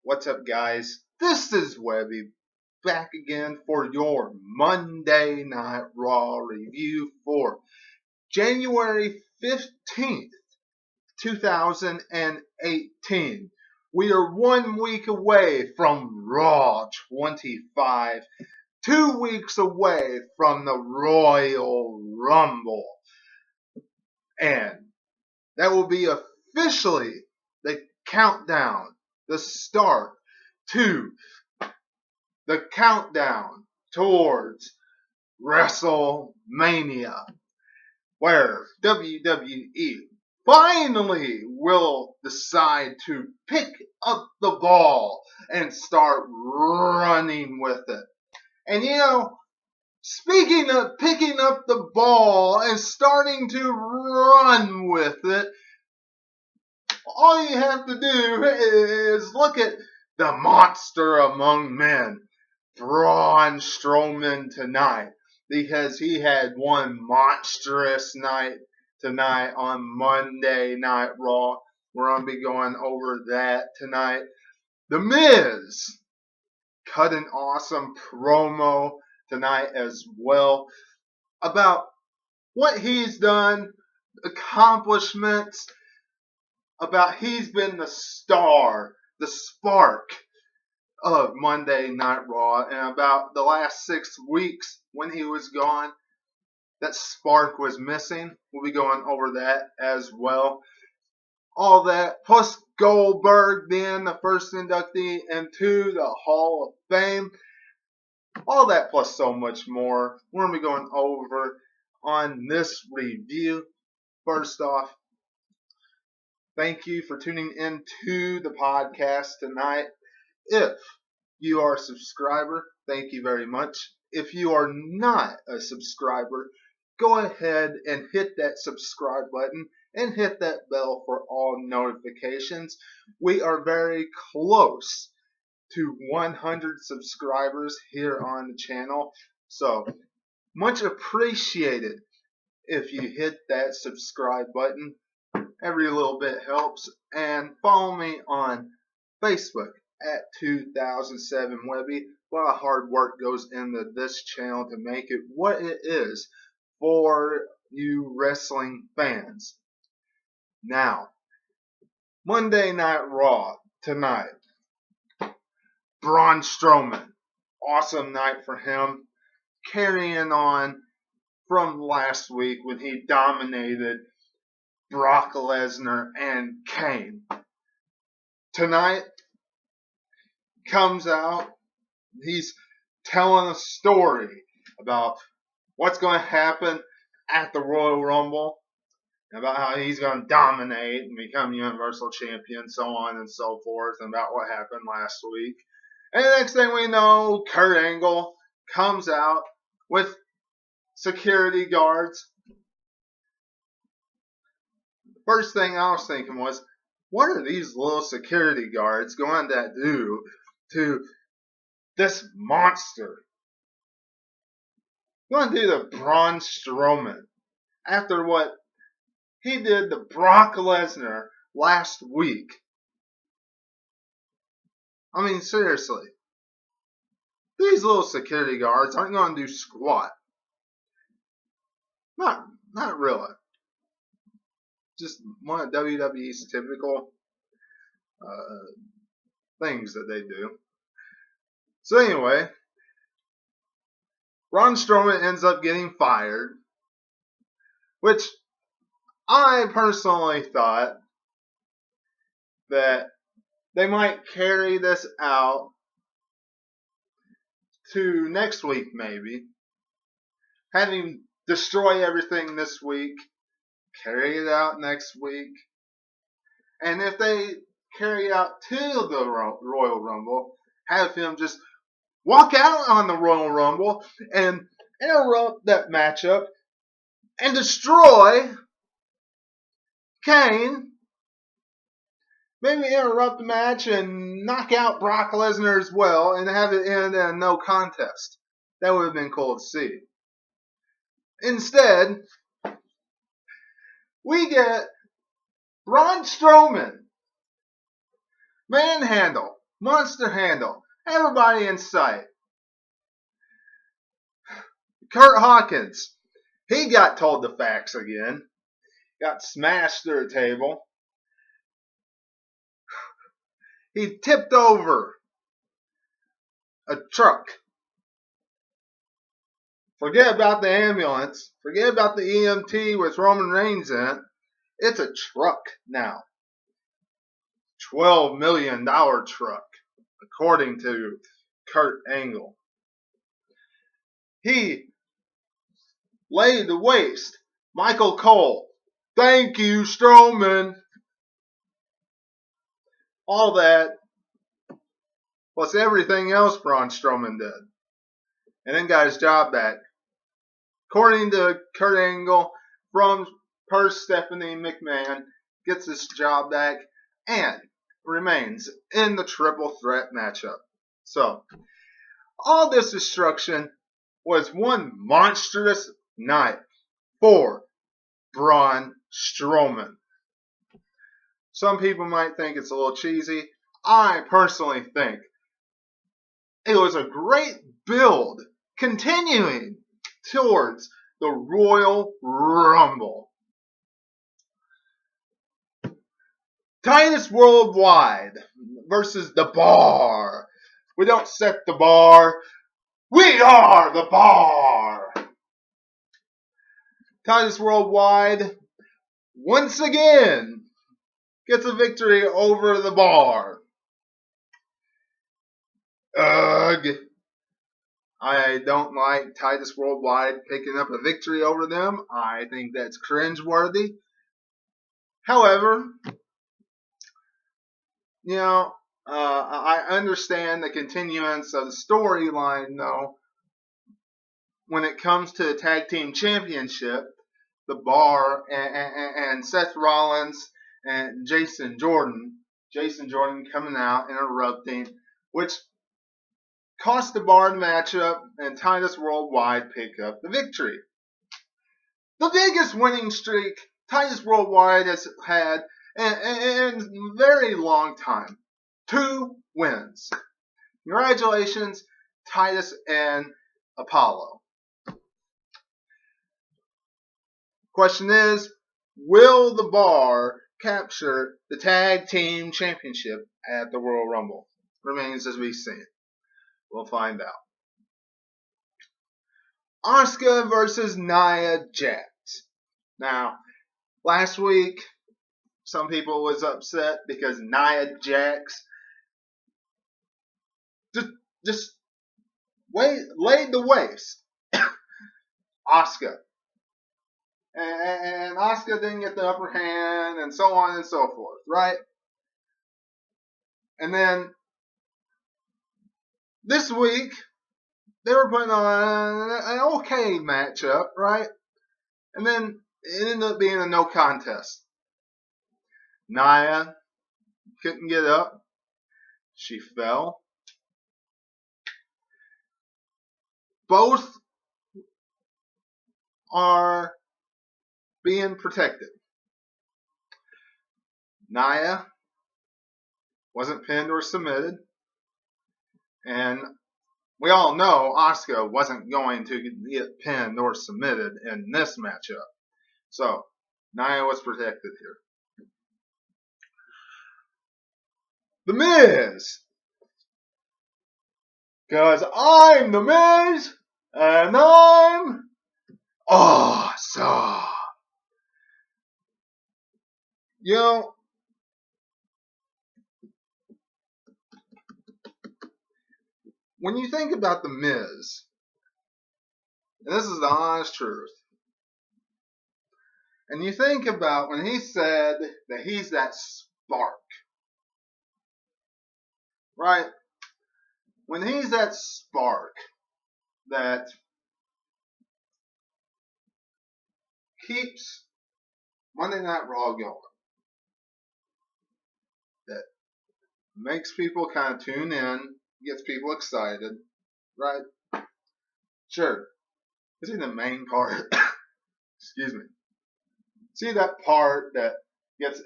What's up, guys? This is Webby back again for your Monday Night Raw review for January 15th, 2018. We are 1 week away from Raw 25, 2 weeks away from the Royal Rumble, and that will be officially the countdown, the start to the countdown towards WrestleMania, where WWE finally will decide to pick up the ball and start running with it. And speaking of picking up the ball and starting to run with it, all you have to do is look at the monster among men, Braun Strowman, tonight, because he had one monstrous night tonight on Monday Night Raw. We're going to be going over that tonight. The Miz cut an awesome promo tonight as well about what he's done, accomplishments, about he's been the star, the spark of Monday Night Raw, and about the last 6 weeks when he was gone, that spark was missing. We'll be going over that as well. All that, plus Goldberg being the first inductee into the Hall of Fame. All that plus so much more. We're going to be going over on this review. First off, thank you for tuning into the podcast tonight. If you are a subscriber, thank you very much. If you are not a subscriber, go ahead and hit that subscribe button and hit that bell for all notifications. We are very close to 100 subscribers here on the channel, so much appreciated if you hit that subscribe button. Every little bit helps. And follow me on Facebook at 2007 Webby. A lot of hard work goes into this channel to make it what it is for you wrestling fans. Now, Monday Night Raw tonight. Braun Strowman. Awesome night for him. Carrying on from last week when he dominated Brock Lesnar and Kane. Tonight, comes out, he's telling a story about what's going to happen at the Royal Rumble, about how he's going to dominate and become Universal Champion, so on and so forth, and about what happened last week. And the next thing we know, Kurt Angle comes out with security guards. First thing I was thinking was, what are these little security guards going to do to this monster? Going to do the Braun Strowman after what he did to Brock Lesnar last week. I mean, seriously, these little security guards aren't going to do squat. Not really. Just one of WWE's typical things that they do. So anyway, Braun Strowman ends up getting fired, which I personally thought that they might carry this out to next week maybe. Have him destroy everything this week, carry it out next week. And if they carry out to the Royal Rumble, have him just walk out on the Royal Rumble and interrupt that matchup and destroy Kane. Maybe interrupt the match and knock out Brock Lesnar as well and have it end in a no contest. That would have been cool to see. Instead, we get Braun Strowman manhandle Monster handle. Everybody in sight. Kurt Hawkins. He got told the facts again. Got smashed through a table. He tipped over a truck. Forget about the ambulance. Forget about the EMT with Roman Reigns in it. It's a truck now. $12 million truck, according to Kurt Angle. He laid the waste. Michael Cole. Thank you, Strowman. All that, plus everything else Braun Strowman did. And then got his job back. According to Kurt Angle, from Stephanie McMahon, gets his job back and remains in the triple threat matchup. So, all this destruction was one monstrous night for Braun Strowman. Some people might think it's a little cheesy. I personally think it was a great build continuing towards the Royal Rumble. Tightest Worldwide versus the Bar. We don't set the bar. We are the bar. Tightest Worldwide once again gets a victory over the Bar. Ugh. I don't like Tightest Worldwide picking up a victory over them. I think that's cringeworthy. However, I understand the continuance of the storyline, though. When it comes to the Tag Team Championship, the Bar and Seth Rollins and Jason Jordan coming out and erupting, which cost the Bar the matchup, and Tightest Worldwide pick up the victory. The biggest winning streak Tightest Worldwide has had in a very long time. 2 wins. Congratulations, Titus and Apollo. Question is, will the Bar capture the Tag Team Championship at the Royal Rumble? Remains as we see it. We'll find out. Asuka versus Nia Jax. Now, last week, some people was upset because Nia Jax just laid the waste. Asuka. And Asuka didn't get the upper hand, and so on and so forth, right? And then this week, they were putting on an okay matchup, right? And then it ended up being a no contest. Nia couldn't get up. She fell. Both are being protected. Nia wasn't pinned or submitted. And we all know Asuka wasn't going to get pinned or submitted in this matchup. So, Nia was protected here. The Miz. Because I'm The Miz, and I'm awesome. When you think about The Miz, and this is the honest truth, and you think about when he said that he's that spark, right? When he's that spark that keeps Monday Night Raw going, that makes people kind of tune in, gets people excited, right? Sure. Is he the main part? Excuse me. See that part that gets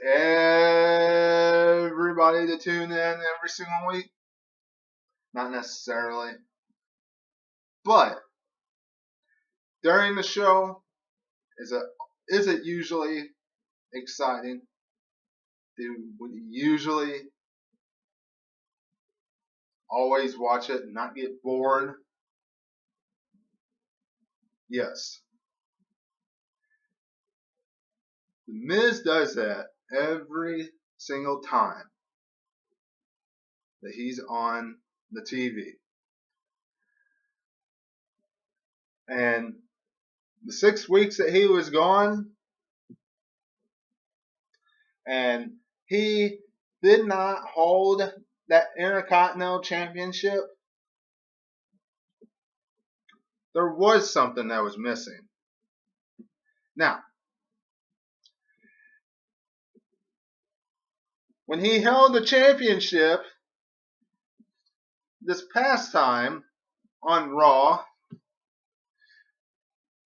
everybody to tune in every single week? not necessarily. But during the show, is it usually exciting? Do we usually always watch it and not get bored? Yes. The Miz does that every single time that he's on the TV. And the 6 weeks that he was gone, and he did not hold that Intercontinental Championship, there was something that was missing. Now, when he held the championship this past time on Raw,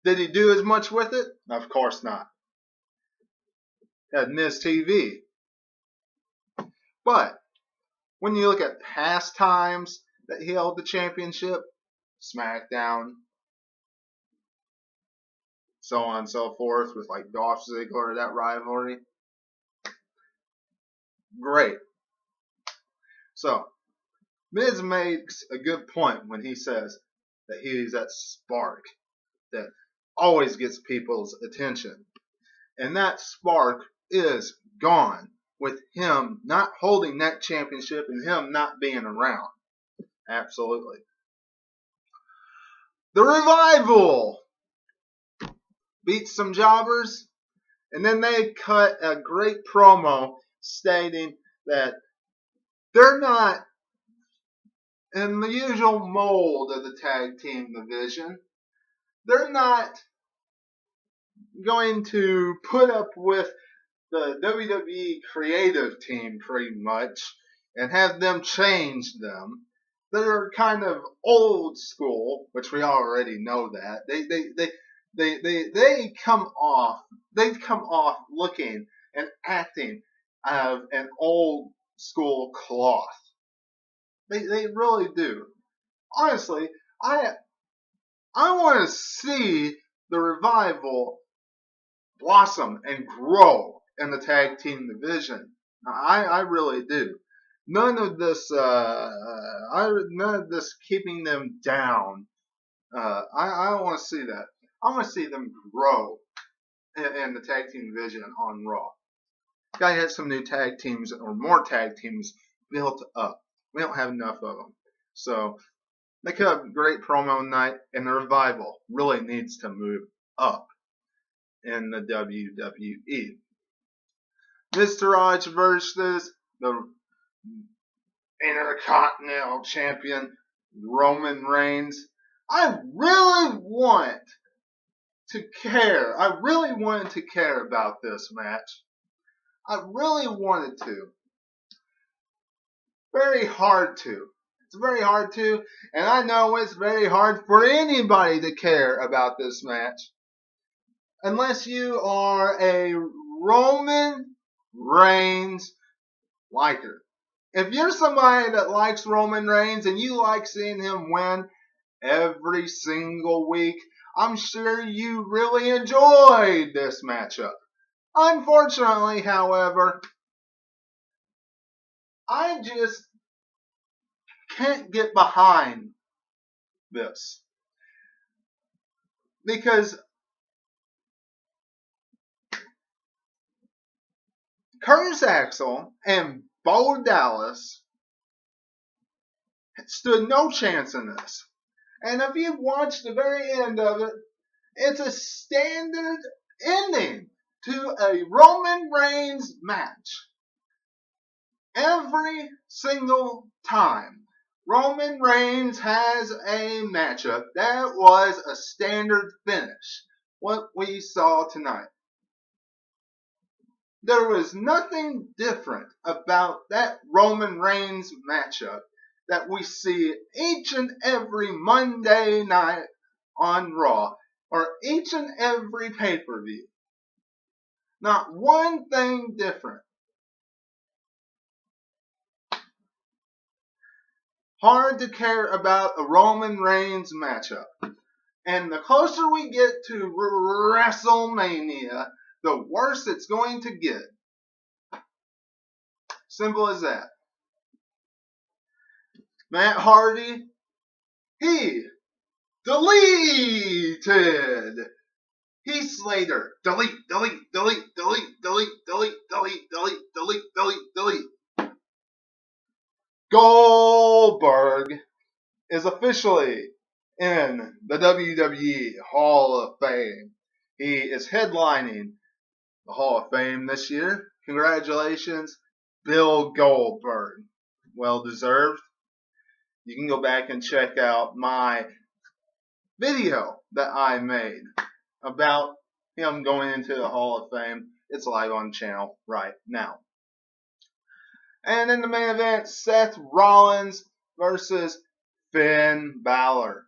did he do as much with it? Of course not. Had Miz TV. But when you look at past times that he held the championship, SmackDown, so on and so forth, with like Dolph Ziggler, that rivalry, great. So, Miz makes a good point when he says that he's that spark that always gets people's attention. And that spark is gone with him not holding that championship and him not being around. Absolutely. The Revival beat some jobbers, and then they cut a great promo stating that they're not in the usual mold of the tag team division. They're not going to put up with the WWE creative team pretty much and have them change them. They're kind of old school, which we already know that. They come off looking and acting of an old school cloth. They really do. Honestly, I want to see the Revival blossom and grow in the tag team division. I really do. None of this keeping them down. I want to see that. I want to see them grow in the tag team division on Raw. Gotta get some new tag teams or more tag teams built up. We don't have enough of them. So they could have a great promo night, and the Revival really needs to move up in the WWE. Mr. Raj versus the Intercontinental Champion Roman Reigns. I really want to care. I really wanted to care about this match. I really wanted to. Very hard to. It's very hard to, and I know it's very hard for anybody to care about this match. Unless you are a Roman Reigns liker. If you're somebody that likes Roman Reigns and you like seeing him win every single week, I'm sure you really enjoyed this matchup. Unfortunately, however, I just can't get behind this. Because Curtis Axel and Bo Dallas stood no chance in this. And if you watch the very end of it, it's a standard ending to a Roman Reigns match. Every single time Roman Reigns has a matchup, that was a standard finish. What we saw tonight. There was nothing different about that Roman Reigns matchup that we see each and every Monday night on Raw or each and every pay-per-view. Not one thing different. hard to care about a Roman Reigns matchup. And the closer we get to WrestleMania, the worse it's going to get. Simple as that. Matt Hardy, he deleted. Heath Slater, delete, delete, delete, delete, delete, delete, delete, delete, delete, delete, delete. Goldberg is officially in the WWE Hall of Fame. He is headlining the Hall of Fame this year. Congratulations, Bill Goldberg. Well deserved. You can go back and check out my video that I made about him going into the Hall of Fame. It's live on the channel right now. And in the main event, Seth Rollins versus Finn Balor.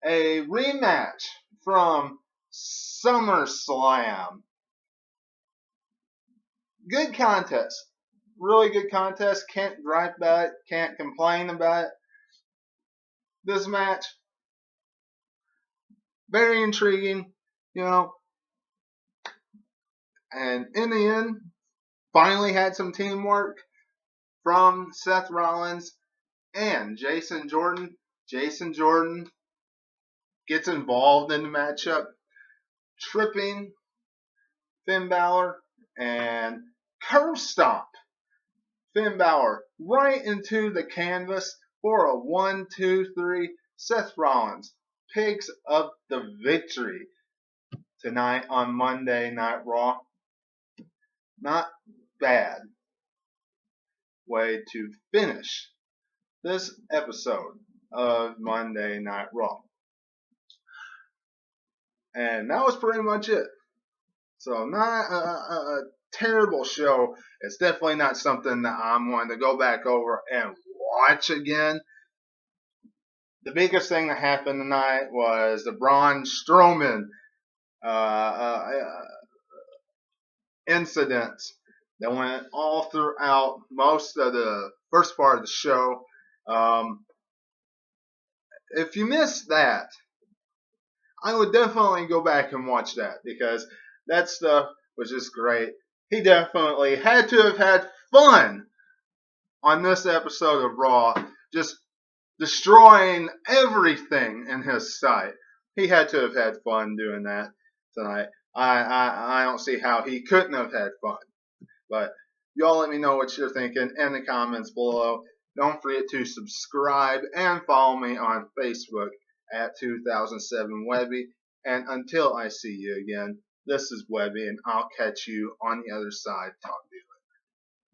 A rematch from SummerSlam. Good contest. Really good contest. Can't gripe about it. Can't complain about it. This match, very intriguing, and in the end, finally had some teamwork from Seth Rollins and Jason Jordan. Jason Jordan gets involved in the matchup, tripping Finn Balor and curve stomp Finn Balor right into the canvas for a 1, 2, 3. Seth Rollins picks up the victory tonight on Monday Night Raw. Not bad way to finish this episode of Monday Night Raw. And that was pretty much it. So not a terrible show. It's definitely not something that I'm going to go back over and watch again. The biggest thing that happened tonight was the Braun Strowman incidents that went all throughout most of the first part of the show. If you missed that, I would definitely go back and watch that because that stuff was just great. He definitely had to have had fun on this episode of Raw, just destroying everything in his sight. He had to have had fun doing that tonight. I don't see how he couldn't have had fun. But y'all let me know what you're thinking in the comments below. Don't forget to subscribe and follow me on Facebook at 2007 Webby. And until I see you again, this is Webby, and I'll catch you on the other side. Talk to you.